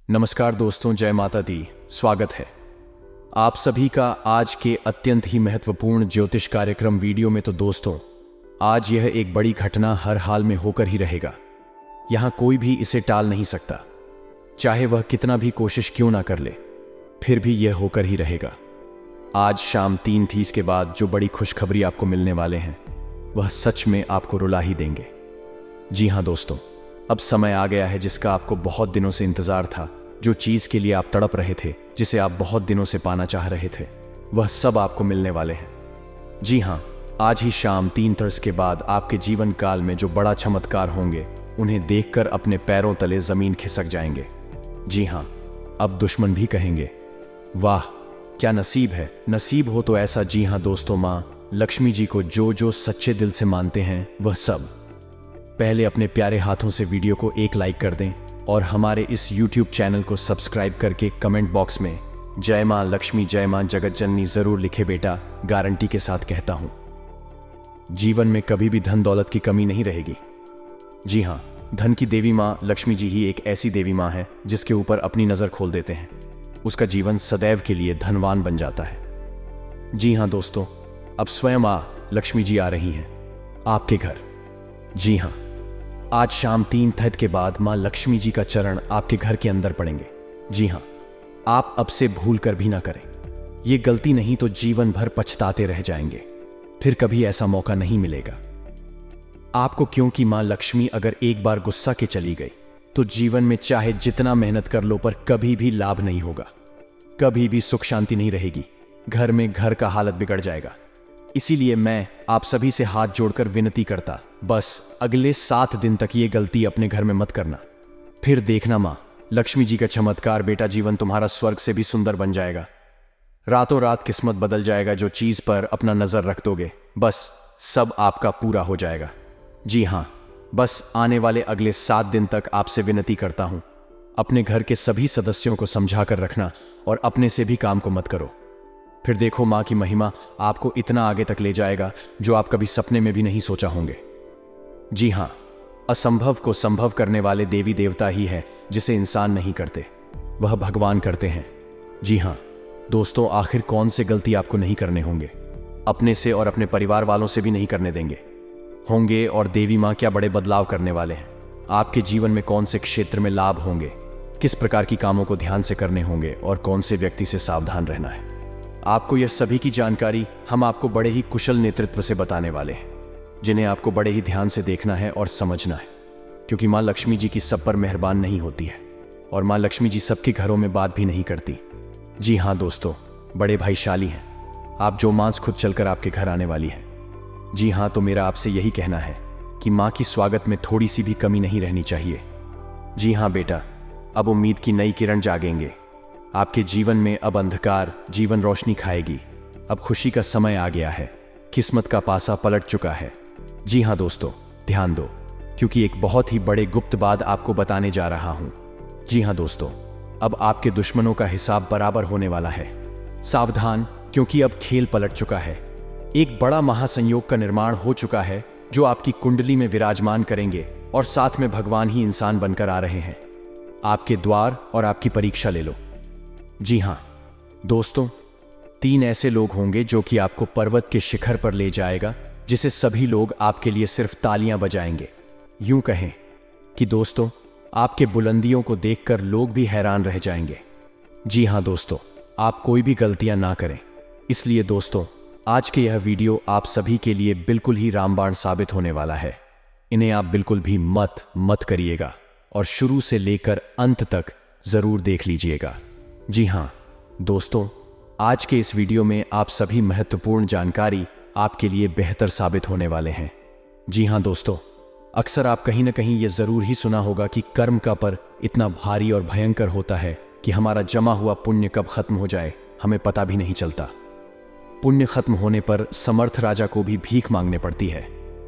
नमस्कार दोस्तों, जय माता दी। स्वागत है आप सभी का आज के अत्यंत ही महत्वपूर्ण ज्योतिष कार्यक्रम वीडियो में। तो दोस्तों, आज यह एक बड़ी घटना हर हाल में होकर ही रहेगा। यहां कोई भी इसे टाल नहीं सकता, चाहे वह कितना भी कोशिश क्यों ना कर ले, फिर भी यह होकर ही रहेगा। आज शाम 3:30 के बाद जो बड़ी खुशखबरी आपको मिलने वाले हैं, वह सच में आपको रुला ही देंगे। जी हां दोस्तों, अब समय आ गया है जिसका आपको बहुत दिनों से इंतजार था। जो चीज के लिए आप तड़प रहे थे, जिसे आप बहुत दिनों से पाना चाह रहे थे, वह सब आपको मिलने वाले हैं। जी हां, आज ही शाम 3:30 के बाद आपके जीवन काल में जो बड़ा चमत्कार होंगे, उन्हें देखकर अपने पैरों तले जमीन खिसक जाएंगे। जी हां, अब दुश्मन भी कहेंगे, वाह क्या नसीब है, नसीब हो तो ऐसा। जी हां दोस्तों, मां लक्ष्मी जी को जो जो सच्चे दिल से मानते हैं, वह सब पहले अपने प्यारे हाथों से वीडियो को एक लाइक कर दें और हमारे इस YouTube चैनल को सब्सक्राइब करके कमेंट बॉक्स में जय मां लक्ष्मी, जय मां जगत जननी जरूर लिखे। बेटा, गारंटी के साथ कहता हूं, जीवन में कभी भी धन दौलत की कमी नहीं रहेगी। जी हां, धन की देवी मां लक्ष्मी जी ही एक ऐसी देवी मां है जिसके ऊपर अपनी नजर खोल देते हैं, उसका जीवन सदैव के लिए धनवान बन जाता है। जी हां दोस्तों, अब स्वयं मां लक्ष्मी जी आ रही हैं आपके घर। जी हां, आज शाम 3:30 के बाद मां लक्ष्मी जी का चरण आपके घर के अंदर पड़ेंगे। जी हां, आप अब से भूल कर भी ना करें। ये गलती नहीं तो जीवन भर पछताते रह जाएंगे, फिर कभी ऐसा मौका नहीं मिलेगा आपको। क्योंकि मां लक्ष्मी अगर एक बार गुस्सा के चली गई तो जीवन में चाहे जितना मेहनत कर लो, पर कभी भी लाभ नहीं होगा, कभी भी सुख शांति नहीं रहेगी। घर में घर का हालत बिगड़ जाएगा। इसीलिए मैं आप सभी से हाथ जोड़कर विनती करता, बस अगले 7 दिन तक ये गलती अपने घर में मत करना। फिर देखना मां लक्ष्मी जी का चमत्कार। बेटा, जीवन तुम्हारा स्वर्ग से भी सुंदर बन जाएगा। रातों रात किस्मत बदल जाएगा। जो चीज पर अपना नजर रख दोगे, बस सब आपका पूरा हो जाएगा। जी हां, बस आने वाले अगले 7 दिन तक आपसे विनती करता हूं, अपने घर के सभी सदस्यों को समझा कर रखना और अपने से भी काम को मत करो। फिर देखो मां की महिमा आपको इतना आगे तक ले जाएगा जो आप कभी सपने में भी नहीं सोचा होंगे। जी हां, असंभव को संभव करने वाले देवी देवता ही है जिसे इंसान नहीं करते, वह भगवान करते हैं। जी हां दोस्तों, आखिर कौन से गलती आपको नहीं करने होंगे, अपने से और अपने परिवार वालों से भी नहीं करने देंगे होंगे। और देवी मां क्या बड़े बदलाव करने वाले हैं आपके जीवन में। कौन से क्षेत्र में लाभ होंगे, किस प्रकार की कामों को ध्यान से करने होंगे और कौन से व्यक्ति से सावधान रहना है, आपको यह सभी की जानकारी हम आपको बड़े ही कुशल नेतृत्व से बताने वाले हैं, जिन्हें आपको बड़े ही ध्यान से देखना है और समझना है। क्योंकि मां लक्ष्मी जी की सब पर मेहरबान नहीं होती है और मां लक्ष्मी जी सबके घरों में बात भी नहीं करती। जी हां दोस्तों, बड़े भाईशाली हैं आप, जो मां खुद चलकर आपके घर आने वाली है। जी हां, तो मेरा आपसे यही कहना है कि मां की स्वागत में थोड़ी सी भी कमी नहीं रहनी चाहिए। जी हां बेटा, अब उम्मीद की नई किरण जागेंगे आपके जीवन में। अब अंधकार जीवन रोशनी खाएगी। अब खुशी का समय आ गया है, किस्मत का पासा पलट चुका है। जी हां दोस्तों, ध्यान दो, क्योंकि एक बहुत ही बड़े गुप्त बात आपको बताने जा रहा हूं। जी हां दोस्तों, अब आपके दुश्मनों का हिसाब बराबर होने वाला है। सावधान, क्योंकि अब खेल पलट चुका है। एक बड़ा महासंयोग का निर्माण हो चुका है जो आपकी कुंडली में विराजमान करेंगे और साथ में भगवान ही इंसान बनकर आ रहे हैं आपके द्वार और आपकी परीक्षा ले लो। जी हां दोस्तों, 3 ऐसे लोग होंगे जो कि आपको पर्वत के शिखर पर ले जाएगा, जिसे सभी लोग आपके लिए सिर्फ तालियां बजाएंगे। यूं कहें कि दोस्तों, आपके बुलंदियों को देखकर लोग भी हैरान रह जाएंगे। जी हां दोस्तों, आप कोई भी गलतियां ना करें। इसलिए दोस्तों, आज के यह वीडियो आप सभी के लिए बिल्कुल ही रामबाण साबित होने वाला है। इन्हें आप बिल्कुल भी मत करिएगा और शुरू से लेकर अंत तक जरूर देख लीजिएगा। जी हां दोस्तों, आज के इस वीडियो में आप सभी महत्वपूर्ण जानकारी आपके लिए बेहतर साबित होने वाले हैं। जी हां दोस्तों, अक्सर आप कहीं ना कहीं यह जरूर ही सुना होगा कि कर्म का पर इतना भारी और भयंकर होता है कि हमारा जमा हुआ पुण्य कब खत्म हो जाए हमें पता भी नहीं चलता। पुण्य खत्म होने पर समर्थ राजा को भी भीख मांगने पड़ती है।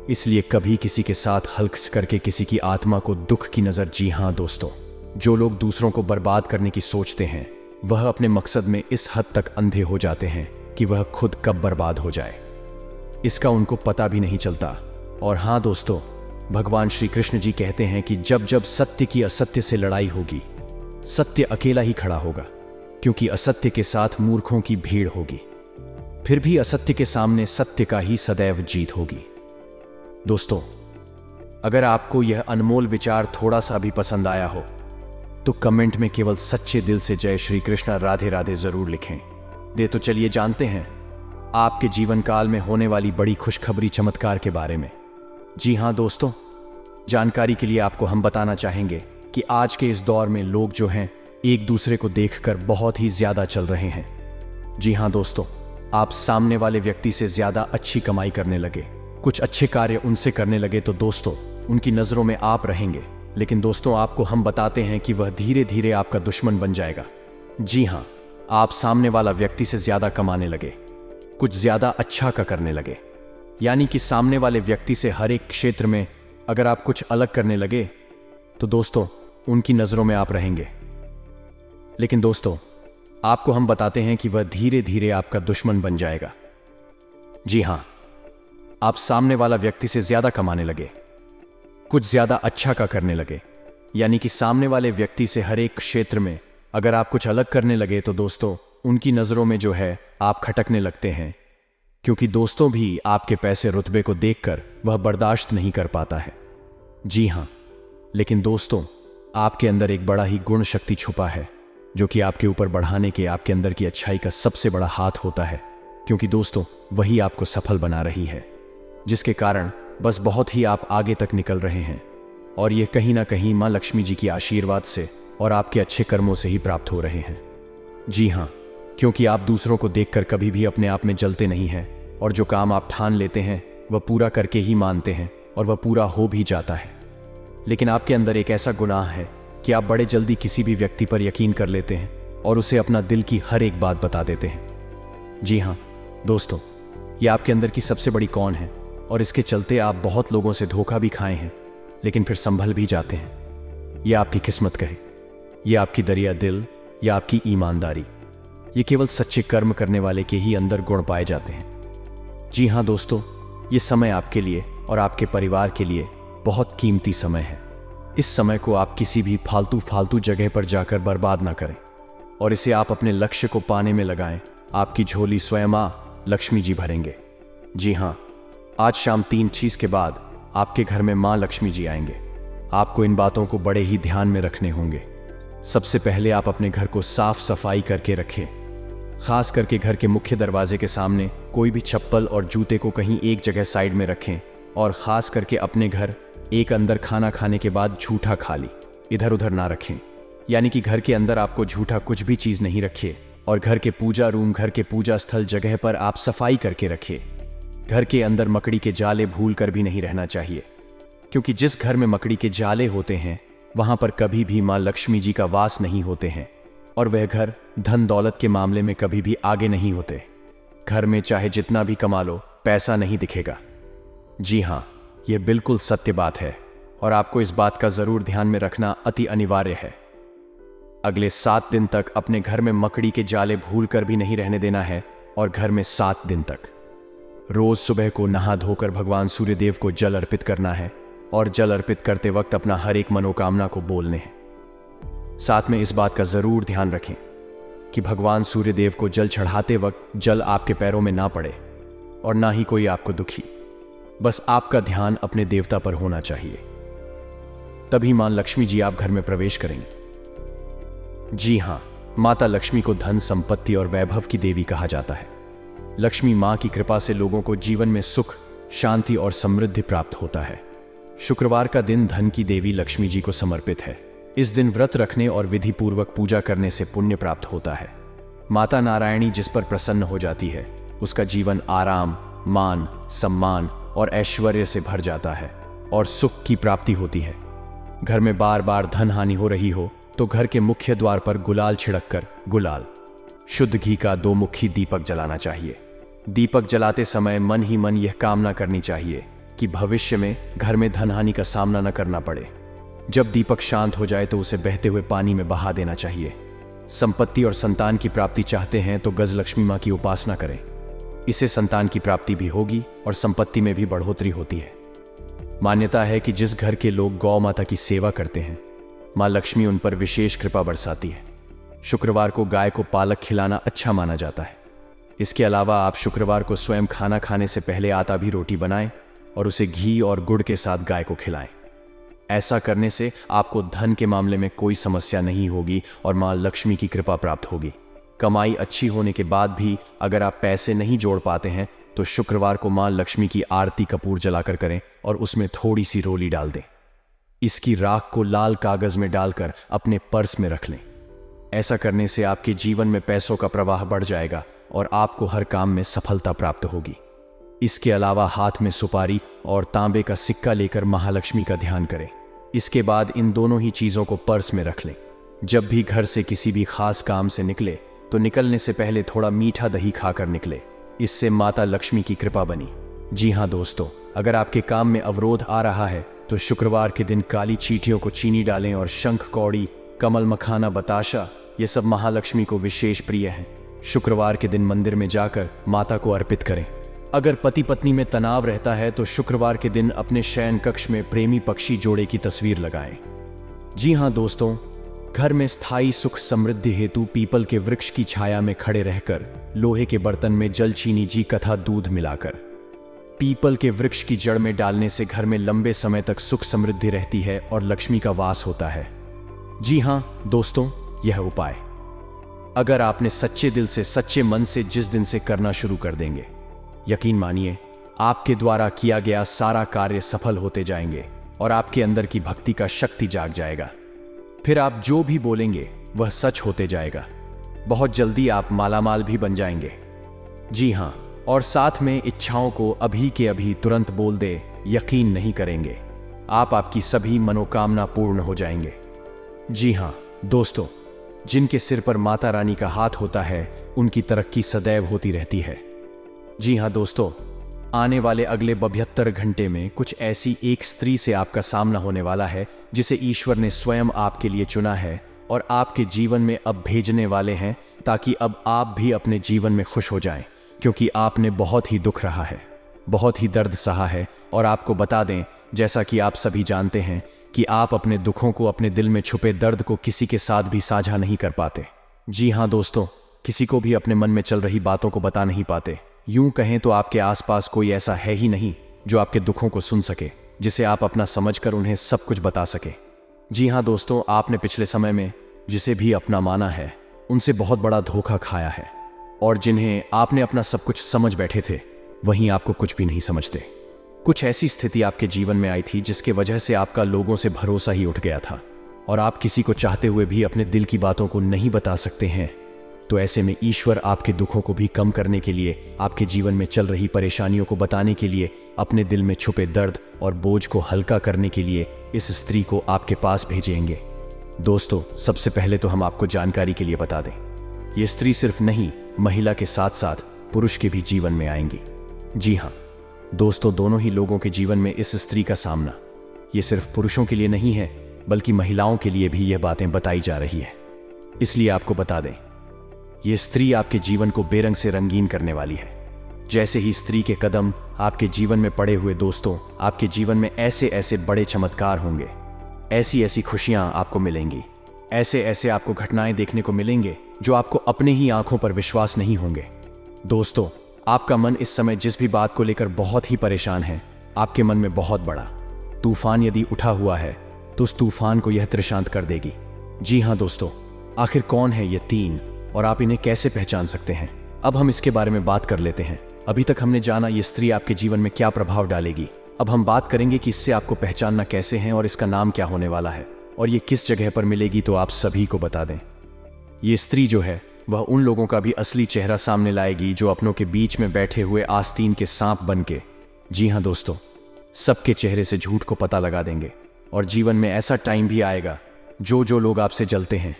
इसलिए कभी किसी के साथ हल्क करके किसी की आत्मा को दुख की नजर। जी हां दोस्तों, जो लोग दूसरों को बर्बाद करने की सोचते हैं, वह अपने मकसद में इस हद तक अंधे हो जाते हैं कि वह खुद कब बर्बाद हो जाए इसका उनको पता भी नहीं चलता। और हां दोस्तों, भगवान श्री कृष्ण जी कहते हैं कि जब जब सत्य की असत्य से लड़ाई होगी, सत्य अकेला ही खड़ा होगा, क्योंकि असत्य के साथ मूर्खों की भीड़ होगी। फिर भी असत्य के सामने सत्य का ही सदैव जीत होगी। दोस्तों, अगर आपको यह अनमोल विचार थोड़ा सा भी पसंद आया हो तो कमेंट में केवल सच्चे दिल से जय श्री कृष्णा राधे राधे जरूर लिखें। तो चलिए जानते हैं आपके जीवन काल में होने वाली बड़ी खुशखबरी चमत्कार के बारे में। जी हां दोस्तों, जानकारी के लिए आपको हम बताना चाहेंगे कि आज के इस दौर में लोग जो हैं एक दूसरे को देखकर बहुत ही ज्यादा चल रहे हैं। जी हां दोस्तों, आप सामने वाले व्यक्ति से ज्यादा अच्छी कमाई करने लगे, कुछ अच्छे कार्य उनसे करने लगे तो दोस्तों उनकी नजरों में आप रहेंगे, लेकिन दोस्तों आपको हम बताते हैं कि वह धीरे धीरे आपका दुश्मन बन जाएगा। जी हां, आप सामने वाला व्यक्ति से ज्यादा कमाने लगे, कुछ ज्यादा अच्छा का करने लगे, यानी कि सामने वाले व्यक्ति से हर एक क्षेत्र में अगर आप कुछ अलग करने लगे तो दोस्तों उनकी नजरों में आप रहेंगे। लेकिन दोस्तों आपको हम बताते हैं कि वह धीरे धीरे आपका दुश्मन बन जाएगा। जी हां, आप सामने वाला व्यक्ति से ज्यादा कमाने लगे, कुछ ज्यादा अच्छा का करने लगे, यानी कि सामने वाले व्यक्ति से हर एक क्षेत्र में अगर आप कुछ अलग करने लगे तो दोस्तों उनकी नजरों में जो है आप खटकने लगते हैं, क्योंकि दोस्तों भी आपके पैसे रुतबे को देखकर वह बर्दाश्त नहीं कर पाता है। जी हां, लेकिन दोस्तों आपके अंदर एक बड़ा ही गुण शक्ति छुपा है जो कि आपके ऊपर बढ़ाने के आपके अंदर की अच्छाई का सबसे बड़ा हाथ होता है, क्योंकि दोस्तों वही आपको सफल बना रही है, जिसके कारण बस बहुत ही आप आगे तक निकल रहे हैं। और यह कहीं ना कहीं मां लक्ष्मी जी की आशीर्वाद से और आपके अच्छे कर्मों से ही प्राप्त हो रहे हैं। जी हां, क्योंकि आप दूसरों को देखकर कभी भी अपने आप में जलते नहीं हैं और जो काम आप ठान लेते हैं वह पूरा करके ही मानते हैं और वह पूरा हो भी जाता है। लेकिन आपके अंदर एक ऐसा गुनाह है कि आप बड़े जल्दी किसी भी व्यक्ति पर यकीन कर लेते हैं और उसे अपना दिल की हर एक बात बता देते हैं। जी हां दोस्तों, यह आपके अंदर की सबसे बड़ी कौन है और इसके चलते आप बहुत लोगों से धोखा भी खाए हैं, लेकिन फिर संभल भी जाते हैं। यह आपकी किस्मत कहे, यह आपकी दरिया दिल या आपकी ईमानदारी, ये केवल सच्चे कर्म करने वाले के ही अंदर गुण पाए जाते हैं। जी हां दोस्तों, ये समय आपके लिए और आपके परिवार के लिए बहुत कीमती समय है। इस समय को आप किसी भी फालतू जगह पर जाकर बर्बाद ना करें और इसे आप अपने लक्ष्य को पाने में लगाएं। आपकी झोली स्वयं मां लक्ष्मी जी भरेंगे। जी हां, आज शाम 3 के बाद आपके घर में मां लक्ष्मी जी आएंगे। आपको इन बातों को बड़े ही ध्यान में रखने होंगे। सबसे पहले आप अपने घर को साफ सफाई करके रखें, खास करके घर के मुख्य दरवाजे के सामने कोई भी चप्पल और जूते को कहीं एक जगह साइड में रखें और खास करके अपने घर एक अंदर खाना खाने के बाद झूठा खाली इधर उधर ना रखें, यानी कि घर के अंदर आपको झूठा कुछ भी चीज नहीं रखिए और घर के पूजा रूम, घर के पूजा स्थल जगह पर आप सफाई करके रखिए। घर के अंदर मकड़ी के जाले भूल कर भी नहीं रहना चाहिए, क्योंकि जिस घर में मकड़ी के जाले होते हैं वहां पर कभी भी मां लक्ष्मी जी का वास नहीं होते हैं और वह घर धन दौलत के मामले में कभी भी आगे नहीं होते। घर में चाहे जितना भी कमा लो, पैसा नहीं दिखेगा। जी हां, यह बिल्कुल सत्य बात है और आपको इस बात का जरूर ध्यान में रखना अति अनिवार्य है। अगले 7 दिन तक अपने घर में मकड़ी के जाले भूल कर भी नहीं रहने देना है और घर में 7 दिन तक रोज सुबह को नहा धोकर भगवान सूर्यदेव को जल अर्पित करना है और जल अर्पित करते वक्त अपना हर एक मनोकामना को बोलने हैं। साथ में इस बात का जरूर ध्यान रखें कि भगवान सूर्यदेव को जल चढ़ाते वक्त जल आपके पैरों में ना पड़े और ना ही कोई आपको दुखी। बस आपका ध्यान अपने देवता पर होना चाहिए, तभी मां लक्ष्मी जी आप घर में प्रवेश करेंगे। जी हां, माता लक्ष्मी को धन संपत्ति और वैभव की देवी कहा जाता है। लक्ष्मी मां की कृपा से लोगों को जीवन में सुख, शांति और समृद्धि प्राप्त होता है। शुक्रवार का दिन धन की देवी लक्ष्मी जी को समर्पित है। इस दिन व्रत रखने और विधि पूर्वक पूजा करने से पुण्य प्राप्त होता है। माता नारायणी जिस पर प्रसन्न हो जाती है उसका जीवन आराम, मान, सम्मान और ऐश्वर्य से भर जाता है और सुख की प्राप्ति होती है। घर में बार बार धन हानि हो रही हो तो घर के मुख्य द्वार पर गुलाल छिड़ककर गुलाल, शुद्ध घी का 2 मुखी दीपक जलाना चाहिए। दीपक जलाते समय मन ही मन यह कामना करनी चाहिए कि भविष्य में घर में धन हानि का सामना न करना पड़े। जब दीपक शांत हो जाए तो उसे बहते हुए पानी में बहा देना चाहिए। संपत्ति और संतान की प्राप्ति चाहते हैं तो गजलक्ष्मी मां की उपासना करें, इससे संतान की प्राप्ति भी होगी और संपत्ति में भी बढ़ोतरी होती है। मान्यता है कि जिस घर के लोग गौ माता की सेवा करते हैं माँ लक्ष्मी उन पर विशेष कृपा बरसाती है। शुक्रवार को गाय को पालक खिलाना अच्छा माना जाता है। इसके अलावा आप शुक्रवार को स्वयं खाना खाने से पहले आटा भी रोटी बनाएं और उसे घी और गुड़ के साथ गाय को खिलाएं। ऐसा करने से आपको धन के मामले में कोई समस्या नहीं होगी और माँ लक्ष्मी की कृपा प्राप्त होगी। कमाई अच्छी होने के बाद भी अगर आप पैसे नहीं जोड़ पाते हैं तो शुक्रवार को माँ लक्ष्मी की आरती कपूर जलाकर करें और उसमें थोड़ी सी रोली डाल दें। इसकी राख को लाल कागज में डालकर अपने पर्स में रख लें। ऐसा करने से आपके जीवन में पैसों का प्रवाह बढ़ जाएगा और आपको हर काम में सफलता प्राप्त होगी। इसके अलावा हाथ में सुपारी और तांबे का सिक्का लेकर महालक्ष्मी का ध्यान करें। इसके बाद इन दोनों ही चीजों को पर्स में रख लें। जब भी घर से किसी भी खास काम से निकले तो निकलने से पहले थोड़ा मीठा दही खाकर निकले। इससे माता लक्ष्मी की कृपा बनी। जी हाँ दोस्तों, अगर आपके काम में अवरोध आ रहा है तो शुक्रवार के दिन काली चींटियों को चीनी डालें और शंख कौड़ी, कमल मखाना, बताशा ये सब महालक्ष्मी को विशेष प्रिय हैं। शुक्रवार के दिन मंदिर में जाकर माता को अर्पित करें। अगर पति पत्नी में तनाव रहता है तो शुक्रवार के दिन अपने शयन कक्ष में प्रेमी पक्षी जोड़े की तस्वीर लगाएं। जी हाँ दोस्तों, घर में स्थायी सुख समृद्धि हेतु पीपल के वृक्ष की छाया में खड़े रहकर लोहे के बर्तन में जल, चीनी, जी कथा, दूध मिलाकर पीपल के वृक्ष की जड़ में डालने से घर में लंबे समय तक सुख समृद्धि रहती है और लक्ष्मी का वास होता है। जी हाँ दोस्तों, यह उपाय अगर आपने सच्चे दिल से, सच्चे मन से जिस दिन से करना शुरू कर देंगे, यकीन मानिए आपके द्वारा किया गया सारा कार्य सफल होते जाएंगे और आपके अंदर की भक्ति का शक्ति जाग जाएगा। फिर आप जो भी बोलेंगे वह सच होते जाएगा। बहुत जल्दी आप मालामाल भी बन जाएंगे। जी हाँ, और साथ में इच्छाओं को अभी के अभी तुरंत बोल दे, यकीन नहीं करेंगे आपकी सभी मनोकामना पूर्ण हो जाएंगे। जी हाँ दोस्तों, जिनके सिर पर माता रानी का हाथ होता है उनकी तरक्की सदैव होती रहती है। जी हाँ दोस्तों, आने वाले अगले 72 घंटे में कुछ ऐसी एक स्त्री से आपका सामना होने वाला है जिसे ईश्वर ने स्वयं आपके लिए चुना है और आपके जीवन में अब भेजने वाले हैं, ताकि अब आप भी अपने जीवन में खुश हो जाएं, क्योंकि आपने बहुत ही दुख रहा है, बहुत ही दर्द सहा है। और आपको बता दें, जैसा कि आप सभी जानते हैं कि आप अपने दुखों को, अपने दिल में छुपे दर्द को किसी के साथ भी साझा नहीं कर पाते। जी हाँ दोस्तों, किसी को भी अपने मन में चल रही बातों को बता नहीं पाते। यूं कहें तो आपके आसपास कोई ऐसा है ही नहीं जो आपके दुखों को सुन सके, जिसे आप अपना समझकर उन्हें सब कुछ बता सके। जी हाँ दोस्तों, आपने पिछले समय में जिसे भी अपना माना है उनसे बहुत बड़ा धोखा खाया है, और जिन्हें आपने अपना सब कुछ समझ बैठे थे वहीं आपको कुछ भी नहीं समझते। कुछ ऐसी स्थिति आपके जीवन में आई थी जिसके वजह से आपका लोगों से भरोसा ही उठ गया था और आप किसी को चाहते हुए भी अपने दिल की बातों को नहीं बता सकते हैं। तो ऐसे में ईश्वर आपके दुखों को भी कम करने के लिए, आपके जीवन में चल रही परेशानियों को बताने के लिए, अपने दिल में छुपे दर्द और बोझ को हल्का करने के लिए इस स्त्री को आपके पास भेजेंगे। दोस्तों, सबसे पहले तो हम आपको जानकारी के लिए बता दें, ये स्त्री सिर्फ नहीं, महिला के साथ साथ पुरुष के भी जीवन में आएंगी। जी हाँ दोस्तों, दोनों ही लोगों के जीवन में इस स्त्री का सामना, ये सिर्फ पुरुषों के लिए नहीं है बल्कि महिलाओं के लिए भी यह बातें बताई जा रही है। इसलिए आपको बता दें, ये स्त्री आपके जीवन को बेरंग से रंगीन करने वाली है। जैसे ही स्त्री के कदम आपके जीवन में पड़े हुए दोस्तों, आपके जीवन में ऐसे ऐसे बड़े चमत्कार होंगे, ऐसी ऐसी खुशियां आपको मिलेंगी, ऐसे ऐसे आपको घटनाएं देखने को मिलेंगे जो आपको अपने ही आंखों पर विश्वास नहीं होंगे। दोस्तों, आपका मन इस समय जिस भी बात को लेकर बहुत ही परेशान है, आपके मन में बहुत बड़ा तूफान यदि उठा हुआ है तो उस तूफान को यह त्रिशांत कर देगी। जी हाँ दोस्तों, आखिर कौन है ये तीन और आप इन्हें कैसे पहचान सकते हैं? अब हम इसके बारे में बात कर लेते हैं। अभी तक हमने जाना ये स्त्री आपके जीवन में क्या प्रभाव डालेगी। अब हम बात करेंगे कि इससे आपको पहचानना कैसे है और इसका नाम क्या होने वाला है और ये किस जगह पर मिलेगी, तो आप सभी को बता दें। ये स्त्री जो है वह उन लोगों का भी असली चेहरा सामने लाएगी जो अपनों के बीच में बैठे हुए आस्तीन के सांप बन के, जी हाँ दोस्तों, सबके चेहरे से झूठ को पता लगा देंगे। और जीवन में ऐसा टाइम भी आएगा जो लोग आपसे जलते हैं,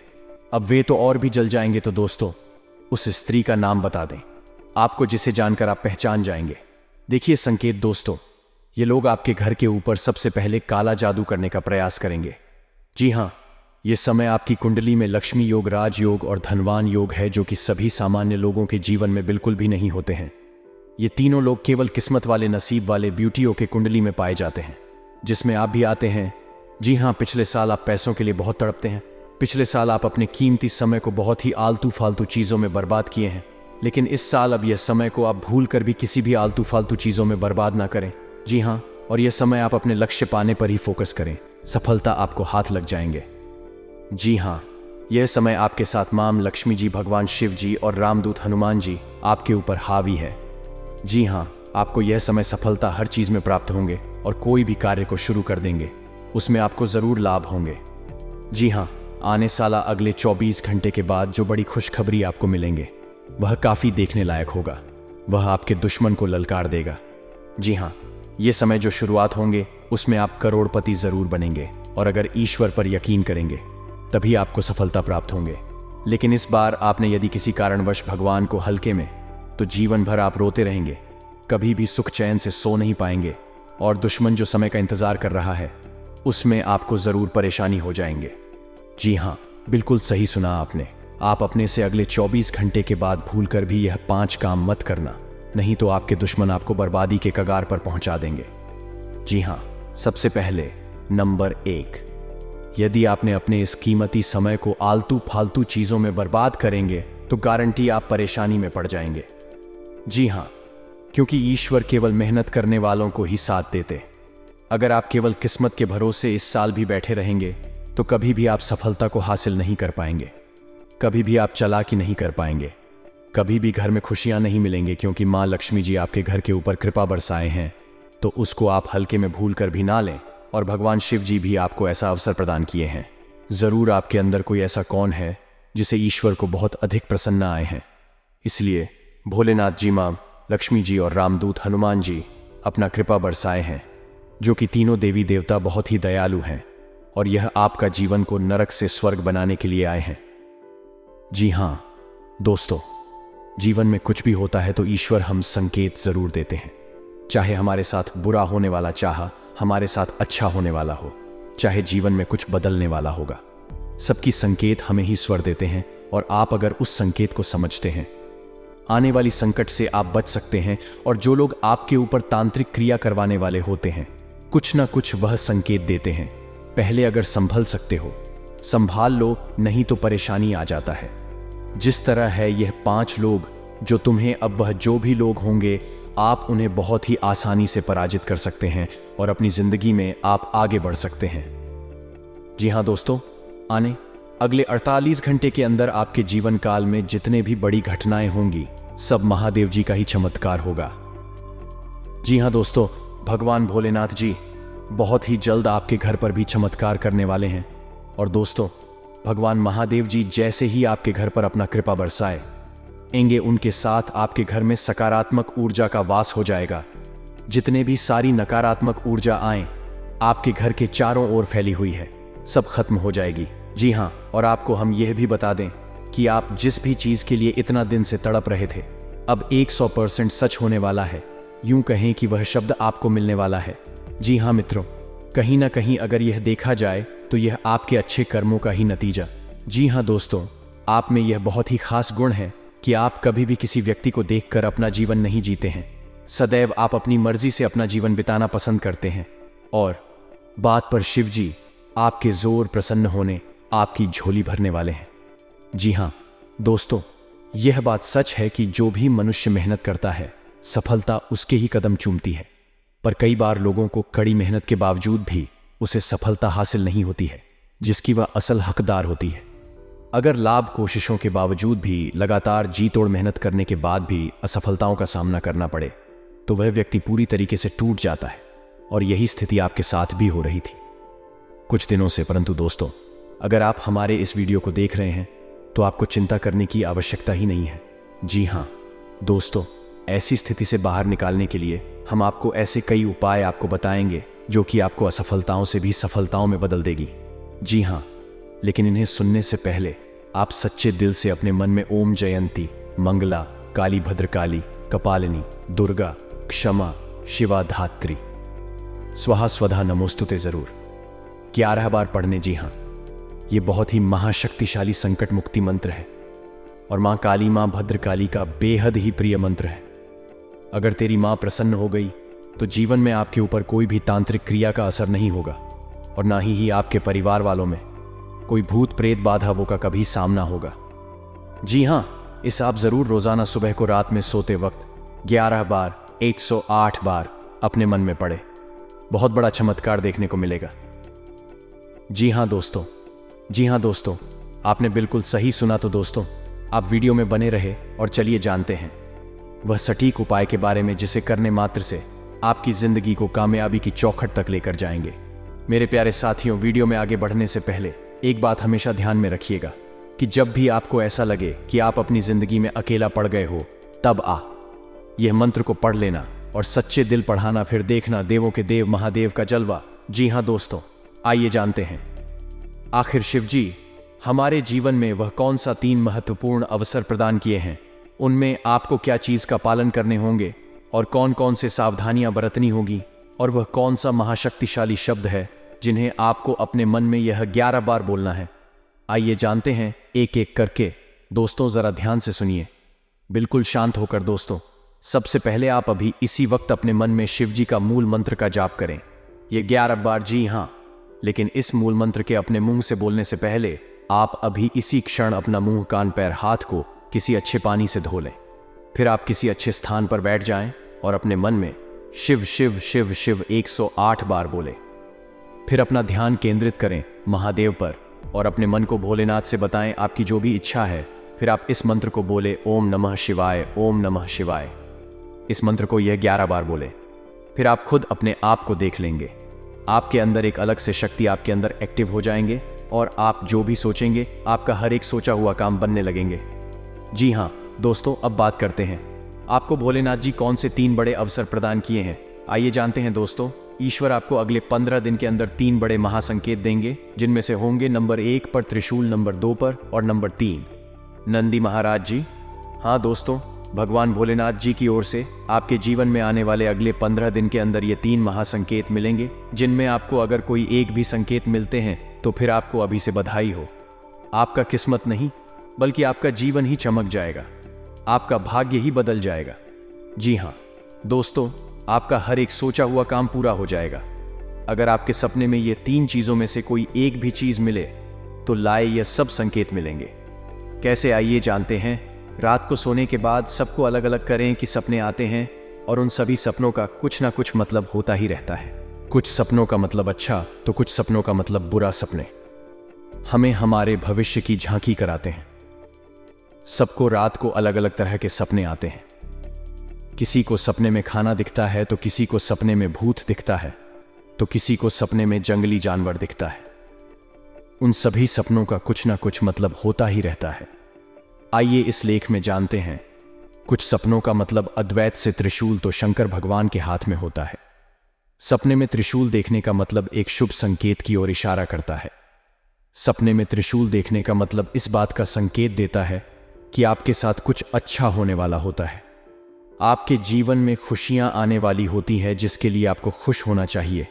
अब वे तो और भी जल जाएंगे। तो दोस्तों, उस स्त्री का नाम बता दें आपको, जिसे जानकर आप पहचान जाएंगे। देखिए संकेत दोस्तों, ये लोग आपके घर के ऊपर सबसे पहले काला जादू करने का प्रयास करेंगे। जी हाँ, ये समय आपकी कुंडली में लक्ष्मी योग, राजयोग और धनवान योग है, जो कि सभी सामान्य लोगों के जीवन में बिल्कुल भी नहीं होते हैं। ये तीनों लोग केवल किस्मत वाले, नसीब वाले ब्यूटियों के कुंडली में पाए जाते हैं, जिसमें आप भी आते हैं। जी हाँ, पिछले साल आप पैसों के लिए बहुत तड़पते हैं। पिछले साल आप अपने कीमती समय को बहुत ही आलतू फालतू चीज़ों में बर्बाद किए हैं। लेकिन इस साल अब यह समय को आप भूल कर भी किसी भी आलतू फालतू चीज़ों में बर्बाद ना करें। जी हाँ, और यह समय आप अपने लक्ष्य पाने पर ही फोकस करें। सफलता आपको हाथ लग जाएंगे। जी हाँ, यह समय आपके साथ मां लक्ष्मी जी, भगवान शिव जी और रामदूत हनुमान जी आपके ऊपर हावी है। जी हाँ, आपको यह समय सफलता हर चीज़ में प्राप्त होंगे और कोई भी कार्य को शुरू कर देंगे, उसमें आपको ज़रूर लाभ होंगे। जी हाँ, आने साला अगले 24 घंटे के बाद जो बड़ी खुशखबरी आपको मिलेंगे वह काफ़ी देखने लायक होगा। वह आपके दुश्मन को ललकार देगा। जी हाँ, ये समय जो शुरुआत होंगे उसमें आप करोड़पति ज़रूर बनेंगे और अगर ईश्वर पर यकीन करेंगे तभी आपको सफलता प्राप्त होंगे। लेकिन इस बार आपने यदि किसी कारणवश भगवान को हल्के में, तो जीवन भर आप रोते रहेंगे, कभी भी सुख चैन से सो नहीं पाएंगे और दुश्मन जो समय का इंतजार कर रहा है उसमें आपको ज़रूर परेशानी हो जाएंगे। जी हाँ, बिल्कुल सही सुना आपने। आप अपने से अगले 24 घंटे के बाद भूलकर भी यह 5 काम मत करना, नहीं तो आपके दुश्मन आपको बर्बादी के कगार पर पहुंचा देंगे। जी हाँ, सबसे पहले नंबर 1, यदि आपने अपने इस कीमती समय को आलतू फालतू चीज़ों में बर्बाद करेंगे तो गारंटी आप परेशानी में पड़ जाएंगे। जी हाँ, क्योंकि ईश्वर केवल मेहनत करने वालों को ही साथ देते। अगर आप केवल किस्मत के भरोसे इस साल भी बैठे रहेंगे तो कभी भी आप सफलता को हासिल नहीं कर पाएंगे, कभी भी आप चालाकी नहीं कर पाएंगे, कभी भी घर में खुशियां नहीं मिलेंगे, क्योंकि मां लक्ष्मी जी आपके घर के ऊपर कृपा बरसाए हैं तो उसको आप हल्के में भूल कर भी ना लें। और भगवान शिव जी भी आपको ऐसा अवसर प्रदान किए हैं। ज़रूर आपके अंदर कोई ऐसा कौन है जिसे ईश्वर को बहुत अधिक प्रसन्न आए हैं। इसलिए भोलेनाथ जी, मां लक्ष्मी जी और रामदूत हनुमान जी अपना कृपा बरसाए हैं, जो कि तीनों देवी देवता बहुत ही दयालु हैं और यह आपका जीवन को नरक से स्वर्ग बनाने के लिए आए हैं। जी हाँ दोस्तों, जीवन में कुछ भी होता है तो ईश्वर हम संकेत जरूर देते हैं। चाहे हमारे साथ बुरा होने वाला, चाहे हमारे साथ अच्छा होने वाला हो, चाहे जीवन में कुछ बदलने वाला होगा, सबकी संकेत हमें ही स्वर देते हैं। और आप अगर उस संकेत को समझते हैं, आने वाली संकट से आप बच सकते हैं। और जो लोग आपके ऊपर तांत्रिक क्रिया करवाने वाले होते हैं, कुछ ना कुछ वह संकेत देते हैं। पहले अगर संभल सकते हो संभाल लो, नहीं तो परेशानी आ जाता है। जिस तरह है यह 5 लोग जो तुम्हें, अब वह जो भी लोग होंगे, आप उन्हें बहुत ही आसानी से पराजित कर सकते हैं और अपनी जिंदगी में आप आगे बढ़ सकते हैं। जी हाँ दोस्तों, आने अगले 48 घंटे के अंदर आपके जीवन काल में जितने भी बड़ी घटनाएं होंगी सब महादेव जी का ही चमत्कार होगा। जी हाँ दोस्तों, भगवान भोलेनाथ जी बहुत ही जल्द आपके घर पर भी चमत्कार करने वाले हैं। और दोस्तों, भगवान महादेव जी जैसे ही आपके घर पर अपना कृपा बरसाएंगे, उनके साथ आपके घर में सकारात्मक ऊर्जा का वास हो जाएगा। जितने भी सारी नकारात्मक ऊर्जा आए आपके घर के चारों ओर फैली हुई है, सब खत्म हो जाएगी। जी हाँ, और आपको हम यह भी बता दें कि आप जिस भी चीज के लिए इतना दिन से तड़प रहे थे, अब 100% सच होने वाला है। यूं कहें कि वह शब्द आपको मिलने वाला है। जी हाँ मित्रों, कहीं ना कहीं अगर यह देखा जाए तो यह आपके अच्छे कर्मों का ही नतीजा। जी हाँ दोस्तों, आप में यह बहुत ही खास गुण है कि आप कभी भी किसी व्यक्ति को देखकर अपना जीवन नहीं जीते हैं। सदैव आप अपनी मर्जी से अपना जीवन बिताना पसंद करते हैं। और बात पर शिव जी आपके जोर प्रसन्न होने आपकी झोली भरने वाले हैं। जी हाँ दोस्तों, यह बात सच है कि जो भी मनुष्य मेहनत करता है सफलता उसके ही कदम चूमती है। पर कई बार लोगों को कड़ी मेहनत के बावजूद भी उसे सफलता हासिल नहीं होती है जिसकी वह असल हकदार होती है। अगर लाभ कोशिशों के बावजूद भी लगातार जी तोड़ मेहनत करने के बाद भी असफलताओं का सामना करना पड़े तो वह व्यक्ति पूरी तरीके से टूट जाता है। और यही स्थिति आपके साथ भी हो रही थी कुछ दिनों से। परंतु दोस्तों, अगर आप हमारे इस वीडियो को देख रहे हैं तो आपको चिंता करने की आवश्यकता ही नहीं है। जी हाँ दोस्तों, ऐसी स्थिति से बाहर निकालने के लिए हम आपको ऐसे कई उपाय आपको बताएंगे जो कि आपको असफलताओं से भी सफलताओं में बदल देगी। जी हाँ, लेकिन इन्हें सुनने से पहले आप सच्चे दिल से अपने मन में ओम जयंती, मंगला, काली भद्रकाली, कपालिनी, दुर्गा, क्षमा, शिवा, धात्री, स्वाहा स्वधा नमोस्तुते जरूर 11 बार पढ़ने। जी हाँ, ये बहुत ही महाशक्तिशाली संकट मुक्ति मंत्र है और माँ काली, माँ भद्रकाली का बेहद ही प्रिय मंत्र है। अगर तेरी माँ प्रसन्न हो गई तो जीवन में आपके ऊपर कोई भी तांत्रिक क्रिया का असर नहीं होगा। और ना ही आपके परिवार वालों में कोई भूत प्रेत बाधाओं का कभी सामना होगा। जी हाँ, इस आप जरूर रोजाना सुबह को रात में सोते वक्त 11 बार 108 बार अपने मन में पढ़े। बहुत बड़ा चमत्कार देखने को मिलेगा। जी हाँ दोस्तों, आपने बिल्कुल सही सुना। तो दोस्तों, आप वीडियो में बने रहे और चलिए जानते हैं वह सटीक उपाय के बारे में जिसे करने मात्र से आपकी जिंदगी को कामयाबी की चौखट तक लेकर जाएंगे। मेरे प्यारे साथियों, वीडियो में आगे बढ़ने से पहले एक बात हमेशा ध्यान में रखिएगा कि जब भी आपको ऐसा लगे कि आप अपनी जिंदगी में अकेला पड़ गए हो, तब यह मंत्र को पढ़ लेना और सच्चे दिल पढ़ाना, फिर देखना देवों के देव महादेव का जलवा। जी हाँ दोस्तों, आइए जानते हैं आखिर शिव जी हमारे जीवन में वह कौन सा 3 महत्वपूर्ण अवसर प्रदान किए हैं, उनमें आपको क्या चीज का पालन करने होंगे और कौन कौन से सावधानियां बरतनी होगी, और वह कौन सा महाशक्तिशाली शब्द है जिन्हें आपको अपने मन में यह 11 बार बोलना है। आइए जानते हैं एक एक करके। दोस्तों जरा ध्यान से सुनिए, बिल्कुल शांत होकर। दोस्तों, सबसे पहले आप अभी इसी वक्त अपने मन में शिव जी का मूल मंत्र का जाप करें, ये 11 बार। जी हाँ, लेकिन इस मूल मंत्र के अपने मुंह से बोलने से पहले आप अभी इसी क्षण अपना मुंह, कान, पैर, हाथ को किसी अच्छे पानी से धो लें। फिर आप किसी अच्छे स्थान पर बैठ जाएं और अपने मन में शिव शिव शिव शिव 108 बार बोले। फिर अपना ध्यान केंद्रित करें महादेव पर और अपने मन को भोलेनाथ से बताएं आपकी जो भी इच्छा है। फिर आप इस मंत्र को बोले, ओम नमः शिवाय, ओम नमः शिवाय। इस मंत्र को यह 11 बार बोले। फिर आप खुद अपने आप को देख लेंगे, आपके अंदर एक अलग से शक्ति आपके अंदर एक्टिव हो जाएंगे और आप जो भी सोचेंगे आपका हर एक सोचा हुआ काम बनने लगेंगे। जी हाँ दोस्तों, अब बात करते हैं आपको भोलेनाथ जी कौन से 3 बड़े अवसर प्रदान किए हैं। आइए जानते हैं दोस्तों। ईश्वर आपको अगले 15 दिन के अंदर 3 बड़े महासंकेत देंगे, जिनमें से होंगे नंबर 1 पर त्रिशूल, नंबर 2 पर और नंबर 3 नंदी महाराज जी। हाँ दोस्तों, भगवान भोलेनाथ जी की ओर से आपके जीवन में आने वाले अगले 15 दिन के अंदर ये 3 महासंकेत मिलेंगे, जिनमें आपको अगर कोई एक भी संकेत मिलते हैं तो फिर आपको अभी से बधाई हो। आपका किस्मत नहीं बल्कि आपका जीवन ही चमक जाएगा, आपका भाग्य ही बदल जाएगा। जी हाँ दोस्तों, आपका हर एक सोचा हुआ काम पूरा हो जाएगा। अगर आपके सपने में ये 3 चीजों में से कोई एक भी चीज मिले तो लाए ये सब संकेत मिलेंगे। कैसे, आइए जानते हैं। रात को सोने के बाद सबको अलग अलग करें कि सपने आते हैं, और उन सभी सपनों का कुछ ना कुछ मतलब होता ही रहता है। कुछ सपनों का मतलब अच्छा तो कुछ सपनों का मतलब बुरा सपने हमें हमारे भविष्य की झांकी कराते हैं। सबको रात को अलग अलग तरह के सपने आते हैं। किसी को सपने में खाना दिखता है, तो किसी को सपने में भूत दिखता है, तो किसी को सपने में जंगली जानवर दिखता है। उन सभी सपनों का कुछ ना कुछ मतलब होता ही रहता है। आइए इस लेख में जानते हैं। कुछ सपनों का मतलब अद्वैत से त्रिशूल तो शंकर भगवान के हाथ में होता है। सपने में त्रिशूल देखने का मतलब एक शुभ संकेत की ओर इशारा करता है। सपने में त्रिशूल देखने का मतलब इस बात का संकेत देता है कि आपके साथ कुछ अच्छा होने वाला होता है। आपके जीवन में खुशियां आने वाली होती है, जिसके लिए आपको खुश होना चाहिए।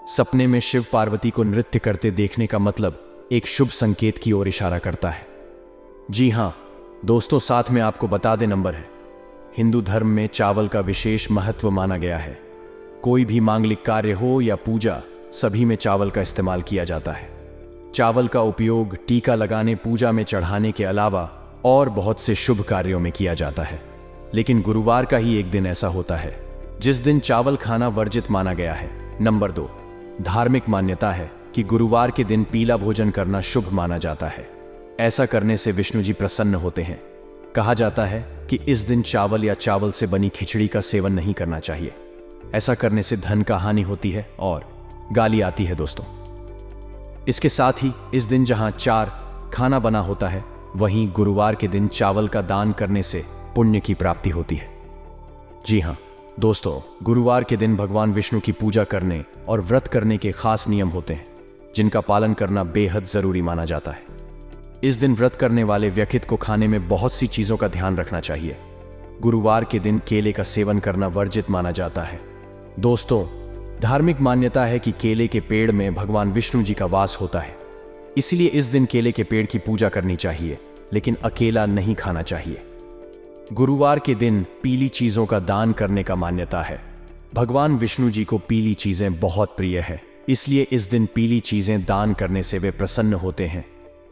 सपने में शिव पार्वती को नृत्य करते देखने का मतलब एक शुभ संकेत की ओर इशारा करता है। जी हाँ दोस्तों, साथ में आपको बता दे नंबर है। हिंदू धर्म में चावल का विशेष महत्व माना गया है। कोई भी मांगलिक कार्य हो या पूजा, सभी में चावल का इस्तेमाल किया जाता है। चावल का उपयोग टीका लगाने, पूजा में चढ़ाने के अलावा और बहुत से शुभ कार्यों में किया जाता है। लेकिन गुरुवार का ही एक दिन ऐसा होता है जिस दिन चावल खाना वर्जित माना गया है। नंबर 2, धार्मिक मान्यता है कि गुरुवार के दिन पीला भोजन करना शुभ माना जाता है। ऐसा करने से विष्णु जी प्रसन्न होते हैं। कहा जाता है कि इस दिन चावल या चावल से बनी खिचड़ी का सेवन नहीं करना चाहिए। ऐसा करने से धन का हानि होती है और गाली आती है दोस्तों। इसके साथ ही इस दिन जहां 4 खाना बना होता है, वहीं गुरुवार के दिन चावल का दान करने से पुण्य की प्राप्ति होती है। जी हाँ दोस्तों, गुरुवार के दिन भगवान विष्णु की पूजा करने और व्रत करने के खास नियम होते हैं, जिनका पालन करना बेहद जरूरी माना जाता है। इस दिन व्रत करने वाले व्यक्ति को खाने में बहुत सी चीजों का ध्यान रखना चाहिए। गुरुवार के दिन केले का सेवन करना वर्जित माना जाता है। दोस्तों, धार्मिक मान्यता है कि केले के पेड़ में भगवान विष्णु जी का वास होता है, इसलिए इस दिन केले के पेड़ की पूजा करनी चाहिए, लेकिन अकेला नहीं खाना चाहिए। गुरुवार के दिन पीली चीजों का दान करने का मान्यता है। भगवान विष्णु जी को पीली चीजें बहुत प्रिय है, इसलिए इस दिन पीली चीजें दान करने से वे प्रसन्न होते हैं।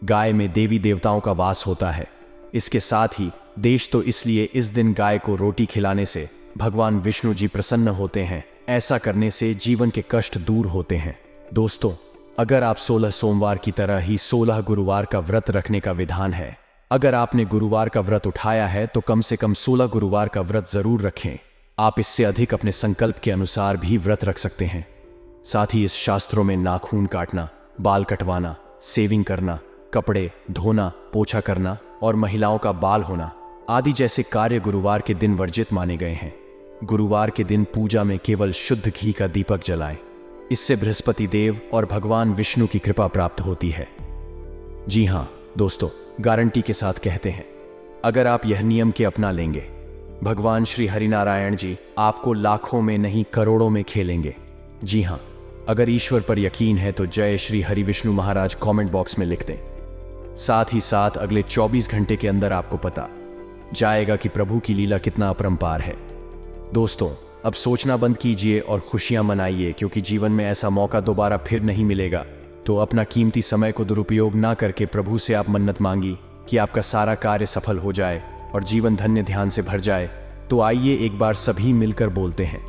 गाय में देवी देवताओं का वास होता है। इसके साथ ही देश तो इसलिए इस दिन गाय को रोटी खिलाने से भगवान विष्णु जी प्रसन्न होते हैं। ऐसा करने से जीवन के कष्ट दूर होते हैं। दोस्तों, अगर आप 16 सोमवार की तरह ही 16 गुरुवार का व्रत रखने का विधान है। अगर आपने गुरुवार का व्रत उठाया है तो कम से कम 16 गुरुवार का व्रत जरूर रखें। आप इससे अधिक अपने संकल्प के अनुसार भी व्रत रख सकते हैं। साथ ही इस शास्त्रों में नाखून काटना, बाल कटवाना, सेविंग करना, कपड़े धोना, पोछा करना और महिलाओं का बाल होना आदि जैसे कार्य गुरुवार के दिन वर्जित माने गए हैं। गुरुवार के दिन पूजा में केवल शुद्ध घी का दीपक जलाएं। इससे बृहस्पति देव और भगवान विष्णु की कृपा प्राप्त होती है। जी हाँ दोस्तों, गारंटी के साथ कहते हैं, अगर आप यह नियम के अपना लेंगे, भगवान श्री हरिनारायण जी आपको लाखों में नहीं करोड़ों में खेलेंगे। जी हाँ, अगर ईश्वर पर यकीन है तो जय श्री हरि विष्णु महाराज कमेंट बॉक्स में लिख दें। साथ ही साथ अगले 24 घंटे के अंदर आपको पता जाएगा कि प्रभु की लीला कितना अपरंपार है। दोस्तों, अब सोचना बंद कीजिए और खुशियां मनाइए, क्योंकि जीवन में ऐसा मौका दोबारा फिर नहीं मिलेगा। तो अपना कीमती समय को दुरुपयोग ना करके प्रभु से आप मन्नत मांगी कि आपका सारा कार्य सफल हो जाए और जीवन धन्य ध्यान से भर जाए। तो आइए एक बार सभी मिलकर बोलते हैं,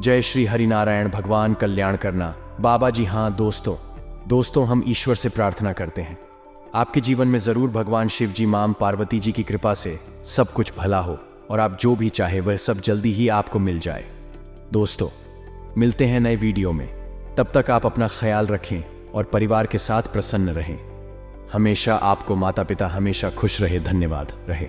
जय श्री हरिनारायण, भगवान कल्याण करना। बाबा जी हाँ दोस्तों, हम ईश्वर से प्रार्थना करते हैं आपके जीवन में जरूर भगवान शिव जी, मां पार्वती जी की कृपा से सब कुछ भला हो और आप जो भी चाहे वह सब जल्दी ही आपको मिल जाए। दोस्तों, मिलते हैं नए वीडियो में। तब तक आप अपना ख्याल रखें और परिवार के साथ प्रसन्न रहें। हमेशा आपको माता पिता हमेशा खुश रहे। धन्यवाद रहे।